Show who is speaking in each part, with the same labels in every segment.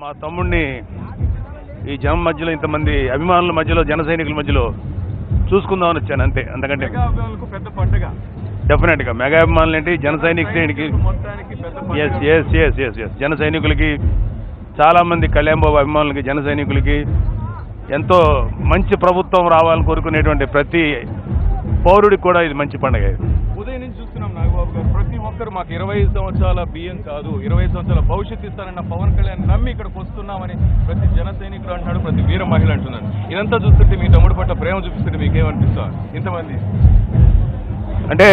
Speaker 1: మా తమ్ముడిని ఈ జనం మధ్యలో ఇంతమంది అభిమానుల మధ్యలో జన సైనికుల మధ్యలో చూసుకుందామని వచ్చాను అంతే. అంతకంటే
Speaker 2: పెద్ద పండుగ
Speaker 1: డెఫినెట్గా మెగా అభిమానులు ఏంటి జన సైనికులకి yes yes yes yes yes జన సైనికులకి చాలామంది కళ్యాణ్ బాబు అభిమానులకి జన సైనికులకి ఎంతో మంచి ప్రభుత్వం రావాలని కోరుకునేటువంటి ప్రతి పౌరుడికి కూడా ఇది మంచి పండుగ.
Speaker 2: ఉదయం నుంచి చూస్తున్నాం నాగబాబు గారు, ప్రతి ఒక్కరు మాకు 25 సంవత్సరాల బియ్యం కాదు 25 సంవత్సరాల భవిష్యత్తు ఇస్తానన్న పవన్ కళ్యాణ్ నమ్మి ఇక్కడికి వస్తున్నామని ప్రతి జన సైనికులు అంటున్నాడు, ప్రతి వీర మహిళ అంటున్నారు. ఇదంతా చూస్తుంటే మీ తమ్ముడు పట్ల ప్రేమ చూపిస్తుంటే మీకేమనిపిస్తా ఇంతమంది?
Speaker 1: అంటే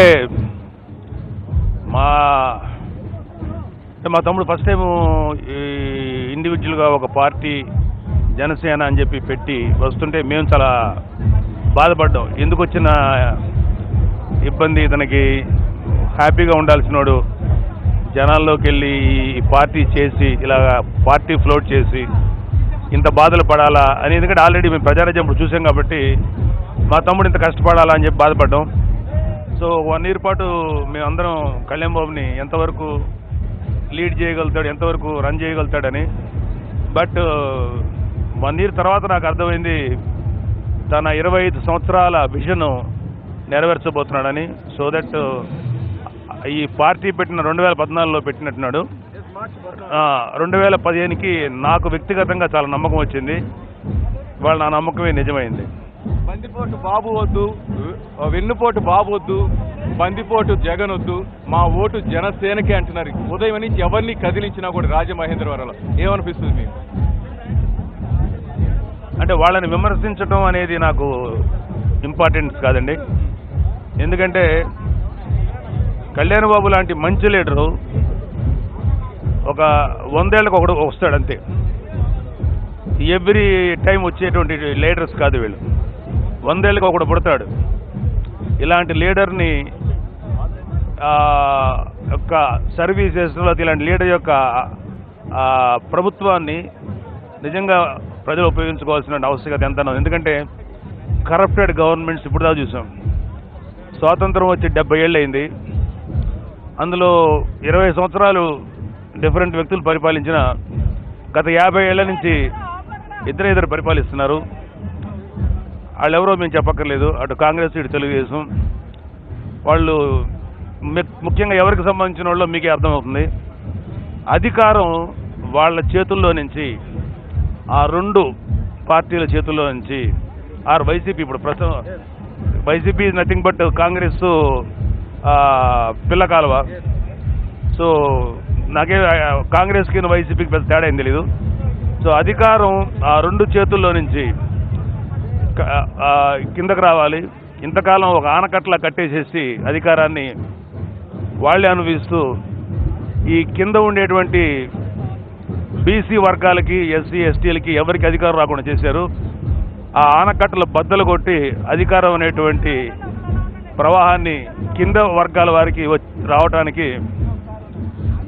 Speaker 1: మా తమ్ముడు ఫస్ట్ టైము ఇండివిజువల్గా ఒక పార్టీ జనసేన అని చెప్పి పెట్టి వస్తుంటే మేము చాలా బాధపడ్డాం. ఎందుకు వచ్చిన ఇబ్బంది, తనకి హ్యాపీగా ఉండాల్సినోడు జనాల్లోకి వెళ్ళి ఈ పార్టీ చేసి ఇలా పార్టీ ఫ్లోట్ చేసి ఇంత బాధలు పడాలా అని. ఎందుకంటే ఆల్రెడీ మేము ప్రజారాజ్యం చూసాం కాబట్టి మా తమ్ముడు ఇంత కష్టపడాలా అని చెప్పి బాధపడ్డాం. సో 1 year పాటు మేమందరం కళ్యాణ్ బాబుని ఎంతవరకు లీడ్ చేయగలుగుతాడు, ఎంతవరకు రన్ చేయగలుగుతాడని. బట్ 1 year తర్వాత నాకు అర్థమైంది తన 25 సంవత్సరాల విజన్ నెరవేర్చబోతున్నాడని. సో దట్ ఈ పార్టీ పెట్టిన 2014లో పెట్టినట్టున్నాడు. 2015కి నాకు వ్యక్తిగతంగా చాలా నమ్మకం వచ్చింది. ఇవాళ నా నమ్మకమే నిజమైంది.
Speaker 2: బందిపోటు బాబు వద్దు, వెన్నుపోటు బాబు వద్దు, బందిపోటు జగన్ వద్దు, మా ఓటు జనసేనకే అంటున్నారు. ఉదయం నుంచి ఎవరిని కదిలించినా కూడా రాజమహేంద్రవరంలో ఏమనిపిస్తుంది మీకు?
Speaker 1: అంటే వాళ్ళని విమర్శించడం అనేది నాకు ఇంపార్టెంట్ కాదండి. ఎందుకంటే కళ్యాణ్ బాబు లాంటి మంచి లీడరు ఒక 100 ఏళ్ళకు ఒకడు వస్తాడు అంతే. ఎవ్రీ టైం వచ్చేటువంటి లీడర్స్ కాదు వీళ్ళు. 100 ఏళ్ళకి ఒకడు పుడతాడు. ఇలాంటి లీడర్ని యొక్క సర్వీసెస్లో ఇలాంటి లీడర్ యొక్క ప్రభుత్వాన్ని నిజంగా ప్రజలు ఉపయోగించుకోవాల్సిన ఆవశ్యకత ఎంతనో. ఎందుకంటే కరప్టెడ్ గవర్నమెంట్స్ ఇప్పుడు దాకా చూసాం. స్వాతంత్రం వచ్చి 70 ఏళ్ళు అయింది. అందులో 20 సంవత్సరాలు డిఫరెంట్ వ్యక్తులు పరిపాలించిన గత 50 ఏళ్ల నుంచి ఇద్దరు పరిపాలిస్తున్నారు. వాళ్ళెవరో మేము చెప్పక్కర్లేదు. అటు కాంగ్రెస్ ఇటు తెలుగుదేశం వాళ్ళు ముఖ్యంగా ఎవరికి సంబంధించిన వాళ్ళో మీకే అర్థమవుతుంది. అధికారం వాళ్ళ చేతుల్లో నుంచి ఆ 2 పార్టీల చేతుల్లో నుంచి వైసీపీ ఇప్పుడు ప్రస్తుతం YCP is nothing but Congress పిల్ల కాలువ. సో నాకే కాంగ్రెస్కి వైసీపీకి పెద్ద తేడా ఏం తెలీదు. సో అధికారం ఆ 2 చేతుల్లో నుంచి కిందకు రావాలి. ఇంతకాలం ఒక ఆనకట్లా కట్టేసేసి అధికారాన్ని వాళ్ళే అనుభవిస్తూ ఈ కింద ఉండేటువంటి బీసీ వర్గాలకి ఎస్సీ ఎస్టీలకి ఎవరికి అధికారం రాకుండా చేశారు. ఆ ఆనకట్టలు బద్దలు కొట్టి అధికారం అనేటువంటి ప్రవాహాన్ని కింద వర్గాల వారికి రావడానికి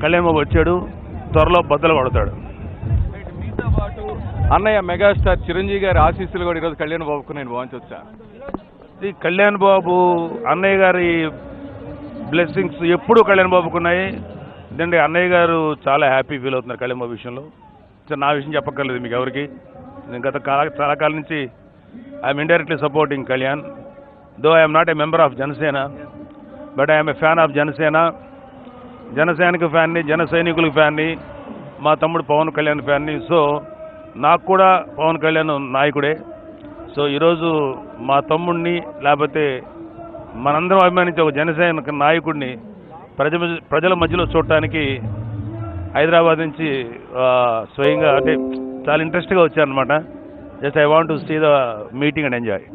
Speaker 1: కళ్యాణ్ బాబు వచ్చాడు. త్వరలో బద్దలు కొడతాడు.
Speaker 2: మీతో పాటు అన్నయ్య మెగాస్టార్ చిరంజీవి గారి ఆశీస్సులు కూడా ఈరోజు కళ్యాణ్ బాబుకు నేను భావించవచ్చా?
Speaker 1: ఇది కళ్యాణ్ బాబు అన్నయ్య గారి బ్లెస్సింగ్స్ ఎప్పుడూ కళ్యాణ్ బాబుకున్నాయి. ఎందుకంటే అన్నయ్య గారు చాలా హ్యాపీ ఫీల్ అవుతున్నారు కళ్యాణ్ బాబు విషయంలో. నా విషయం చెప్పక్కర్లేదు మీకు ఎవరికి. నేను గత చాలా కాలం నుంచి I'm indirectly supporting Kalyan. Though I'm not a member of Janasena but I'm a fan of Janasena. జనసేనకు ఫ్యాన్ని, జన సైనికులకు ఫ్యాన్ని, మా తమ్ముడు పవన్ కళ్యాణ్ ఫ్యాన్ని. సో నాకు కూడా పవన్ కళ్యాణ్ నాయకుడే. సో ఈరోజు మా తమ్ముడిని లేకపోతే మనందరం అభిమానించే ఒక జనసేన నాయకుడిని ప్రజల మధ్యలో చూడటానికి హైదరాబాద్ నుంచి స్వయంగా అంటే చాలా ఇంట్రెస్ట్గా వచ్చారనమాట. Just I want to see the meeting and enjoy.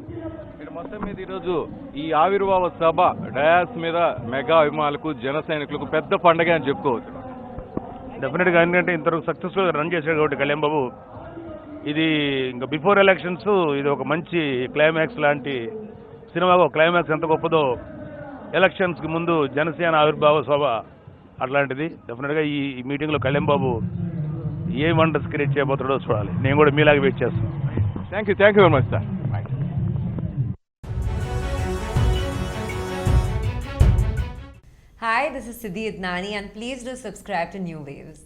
Speaker 2: మొత్తం మీద ఈరోజు ఈ ఆవిర్భావ సభ డయాస్ మీద మెగా అభిమానులకు జన సైనికులకు పెద్ద పండగ అని చెప్పుకోవచ్చు.
Speaker 1: డెఫినెట్గా. ఎందుకంటే ఇంతవరకు సక్సెస్ఫుల్గా రన్ చేశాడు కాబట్టి కళ్యాణ్ బాబు. ఇది ఇంకా బిఫోర్ ఎలక్షన్స్ ఇది ఒక మంచి క్లైమాక్స్ లాంటి సినిమాగా. క్లైమాక్స్ ఎంత గొప్పదో ఎలక్షన్స్కి ముందు జనసేన ఆవిర్భావ సభ అట్లాంటిది. డెఫినెట్గా ఈ మీటింగ్లో కళ్యాణ్ బాబు ఏ వండర్స్ క్రియేట్ చేయబోతాడో చూడాలి. నేను కూడా మీలాగా వెయిట్ చేస్తాను.
Speaker 2: Thank you very much sir.
Speaker 3: Hi, this is Siddhi Idnani and please do subscribe to New Waves.